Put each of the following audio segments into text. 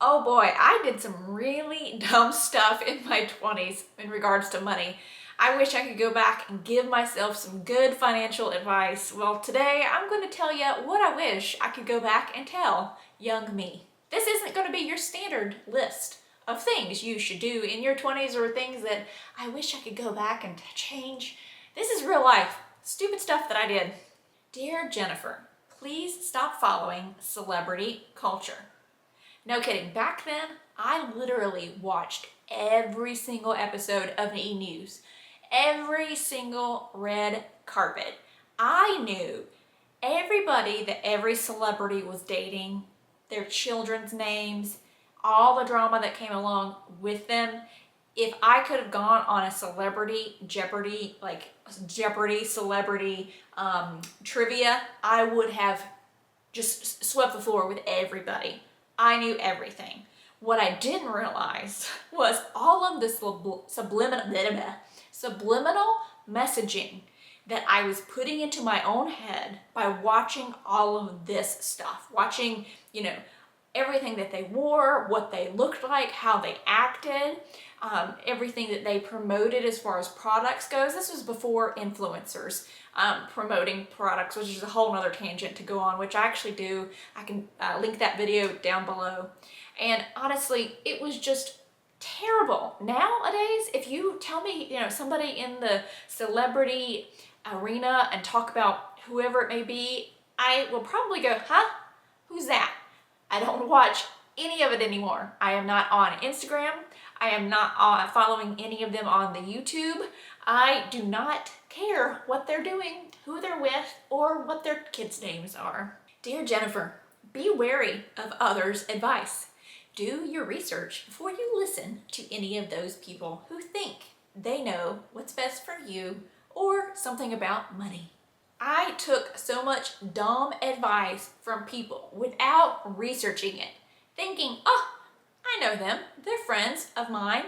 Oh boy, I did some really dumb stuff in my 20s in regards to money. I wish I could go back and give myself some good financial advice. Well, today I'm going to tell you what I wish I could go back and tell young me. This isn't going to be your standard list of things you should do in your 20s or things that I wish I could go back and change. This is real life, stupid stuff that I did. Dear Jennifer, please stop following celebrity culture. No kidding, back then, I literally watched every single episode of E! News, every single red carpet. I knew everybody that every celebrity was dating, their children's names, all the drama that came along with them. If I could have gone on a celebrity Jeopardy, like Jeopardy celebrity trivia, I would have just swept the floor with everybody. I knew everything. What I didn't realize was all of this subliminal messaging that I was putting into my own head by watching all of this stuff. Watching, everything that they wore, what they looked like, how they acted, everything that they promoted as far as products goes. This was before influencers promoting products, which is a whole nother tangent to go on, which I actually do. I can link that video down below. And honestly, it was just terrible. Nowadays, if you tell me, somebody in the celebrity arena and talk about whoever it may be, I will probably go, huh? Who's that? I don't watch any of it anymore. I am not on Instagram. I am not following any of them on the YouTube. I do not care what they're doing, who they're with, or what their kids' names are. Dear Jennifer, be wary of others' advice. Do your research before you listen to any of those people who think they know what's best for you or something about money. I took so much dumb advice from people without researching it, thinking, oh, I know them, they're friends of mine,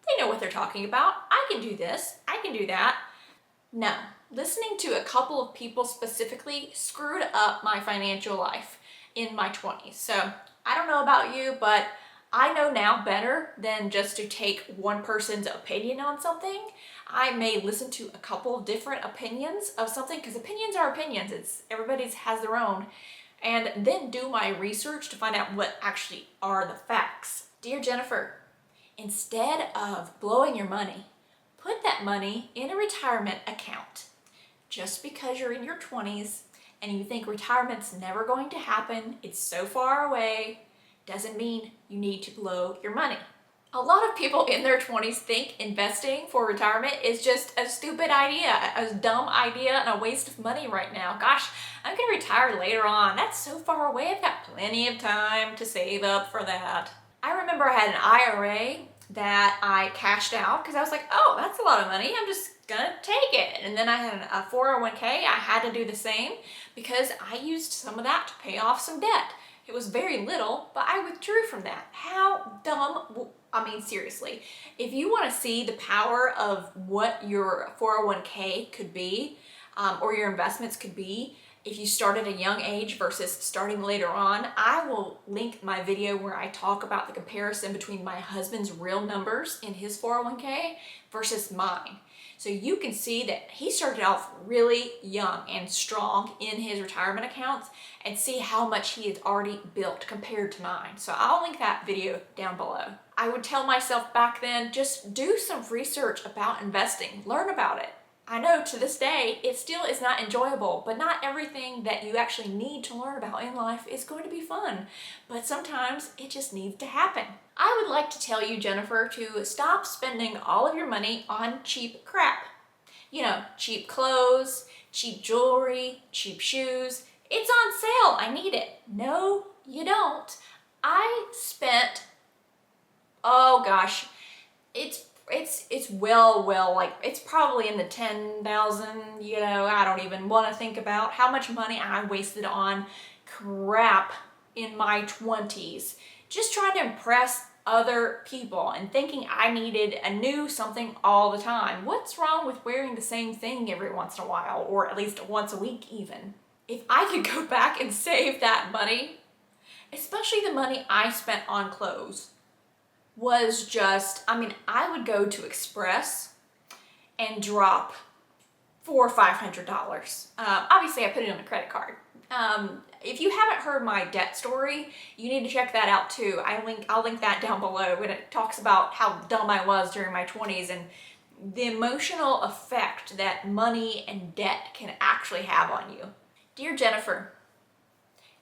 they know what they're talking about, I can do this, I can do that. No, listening to a couple of people specifically screwed up my financial life in my 20s. So I don't know about you, but I know now better than just to take one person's opinion on something. I may listen to a couple of different opinions of something, because opinions are opinions. Everybody's has their own. And then do my research to find out what actually are the facts. Dear Jennifer, instead of blowing your money, put that money in a retirement account. Just because you're in your 20s and you think retirement's never going to happen, it's so far away, doesn't mean you need to blow your money. A lot of people in their 20s think investing for retirement is just a stupid idea, a dumb idea, and a waste of money right now. Gosh, I'm gonna retire later on. That's so far away. I've got plenty of time to save up for that. I remember I had an IRA that I cashed out because I was like, oh, that's a lot of money. I'm just gonna take it. And then I had a 401k. I had to do the same because I used some of that to pay off some debt. It was very little, but I withdrew from that. How dumb, seriously. If you want to see the power of what your 401k could be, or your investments could be, if you start at a young age versus starting later on, I will link my video where I talk about the comparison between my husband's real numbers in his 401k versus mine. So you can see that he started off really young and strong in his retirement accounts, and see how much he has already built compared to mine. So I'll link that video down below. I would tell myself back then, just do some research about investing, learn about it. I know to this day, it still is not enjoyable, but not everything that you actually need to learn about in life is going to be fun. But sometimes it just needs to happen. I would like to tell you, Jennifer, to stop spending all of your money on cheap crap. Cheap clothes, cheap jewelry, cheap shoes. It's on sale, I need it. No, you don't. I spent, oh gosh, it's it's probably in the 10,000, I don't even want to think about how much money I wasted on crap in my 20s. Just trying to impress other people and thinking I knew something all the time. What's wrong with wearing the same thing every once in a while, or at least once a week even? If I could go back and save that money especially the money I spent on clothes was just, I mean, I would go to Express and drop $400 or $500. Obviously, I put it on a credit card. If you haven't heard my debt story, you need to check that out too. I'll link that down below when it talks about how dumb I was during my 20s and the emotional effect that money and debt can actually have on you. Dear Jennifer,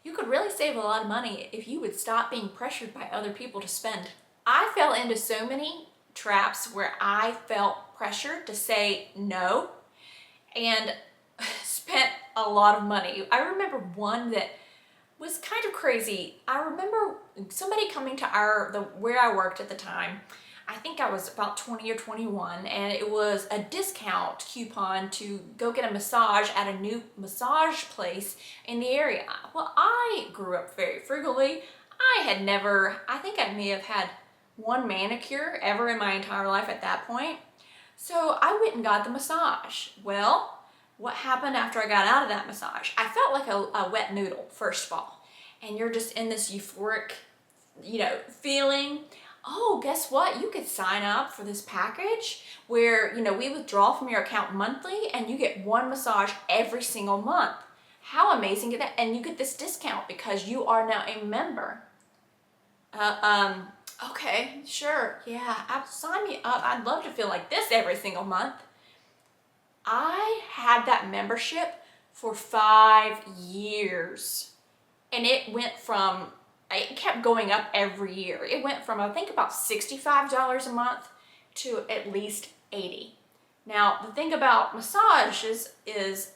you could really save a lot of money if you would stop being pressured by other people to spend. I fell into so many traps where I felt pressured to say no and spent a lot of money. I remember one that was kind of crazy. I remember somebody coming to where I worked at the time. I think I was about 20 or 21, and it was a discount coupon to go get a massage at a new massage place in the area. Well, I grew up very frugally. I think I may have had one manicure ever in my entire life at that point. So I went and got the massage. Well, what happened after I got out of that massage? I felt like a wet noodle, first of all. And you're just in this euphoric, feeling. Oh, guess what? You could sign up for this package where, we withdraw from your account monthly and you get one massage every single month. How amazing is that? And you get this discount because you are now a member. Okay, sure. Yeah, sign me up. I'd love to feel like this every single month. I had that membership for 5 years. And it kept going up every year. It went from, I think, about $65 a month to at least $80. Now, the thing about massages is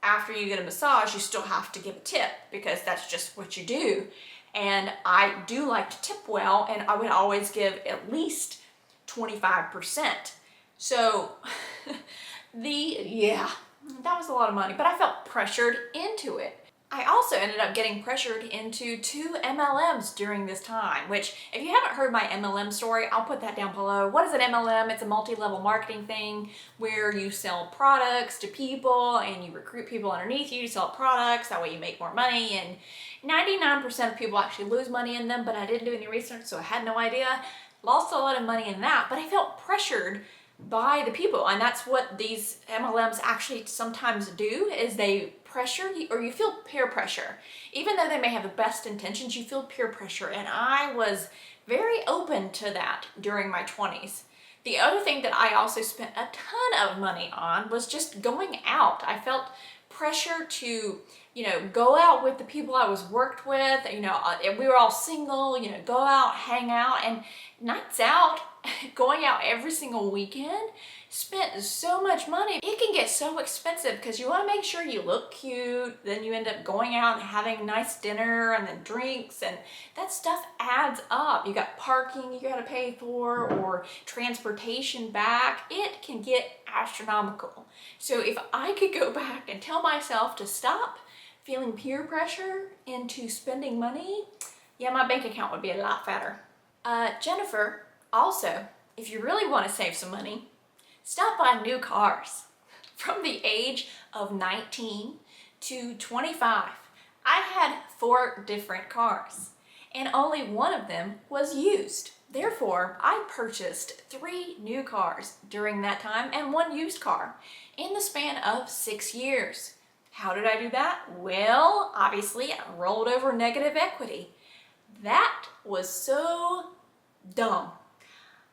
after you get a massage, you still have to give a tip because that's just what you do. And I do like to tip well, and I would always give at least 25%. So that was a lot of money, but I felt pressured into it. I also ended up getting pressured into 2 MLMs during this time, which if you haven't heard my MLM story, I'll put that down below. What is an MLM? It's a multi-level marketing thing where you sell products to people and you recruit people underneath you to sell products. That way you make more money, and 99% of people actually lose money in them, but I didn't do any research, so I had no idea. Lost a lot of money in that, but I felt pressured by the people, and that's what these MLMs actually sometimes do, is they pressure you, or you feel peer pressure. Even though they may have the best intentions, you feel peer pressure, and I was very open to that during my 20s. The other thing that I also spent a ton of money on was just going out. I felt pressure to, go out with the people I was worked with. We were all single, go out, hang out, and nights out, going out every single weekend, spent so much money. It can get so expensive because you want to make sure you look cute. Then you end up going out and having nice dinner and then drinks, and that stuff adds up. You got parking you got to pay for, or transportation back. It can get astronomical. So if I could go back and tell myself to stop feeling peer pressure into spending money, yeah, my bank account would be a lot fatter. Jennifer, also, if you really want to save some money, stop buying new cars. From the age of 19 to 25, I had 4 different cars, and only one of them was used. Therefore, I purchased 3 new cars during that time and 1 used car in the span of 6 years. How did I do that? Well, obviously, I rolled over negative equity. That was so dumb.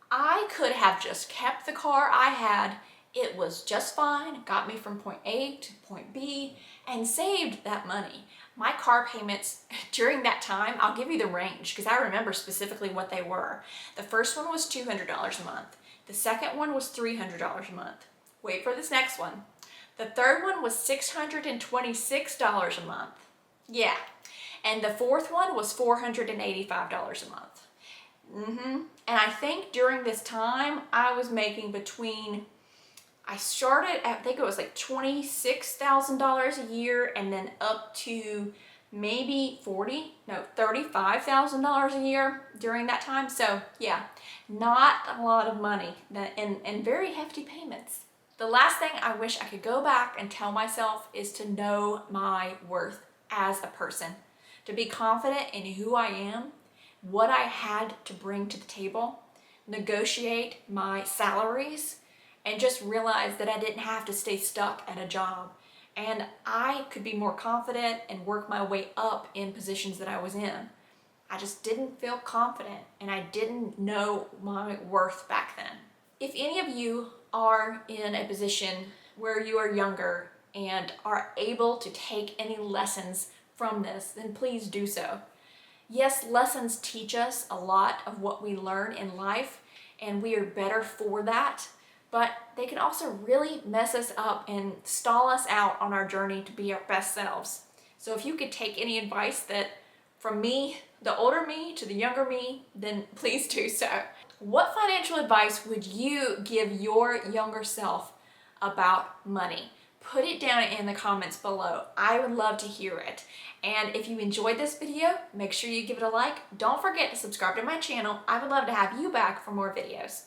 I could have just kept the car I had. It was just fine. It got me from point A to point B and saved that money. My car payments during that time, I'll give you the range because I remember specifically what they were. The first one was $200 a month. The second one was $300 a month. Wait for this next one. The third one was $626 a month. Yeah. And the fourth one was $485 a month. And I think during this time, I was making I started at, I think it was like $26,000 a year, and then up to maybe $35,000 a year during that time. So yeah, not a lot of money and very hefty payments. The last thing I wish I could go back and tell myself is to know my worth as a person. to be confident in who I am, what I had to bring to the table, negotiate my salaries, and just realize that I didn't have to stay stuck at a job. And I could be more confident and work my way up in positions that I was in. I just didn't feel confident and I didn't know my worth back then. If any of you are in a position where you are younger and are able to take any lessons from this, then please do so. Yes, lessons teach us a lot of what we learn in life, and we are better for that, but they can also really mess us up and stall us out on our journey to be our best selves. So if you could take any advice that from me, the older me to the younger me, then please do so. What financial advice would you give your younger self about money? Put it down in the comments below. I would love to hear it. And if you enjoyed this video, make sure you give it a like. Don't forget to subscribe to my channel. I would love to have you back for more videos.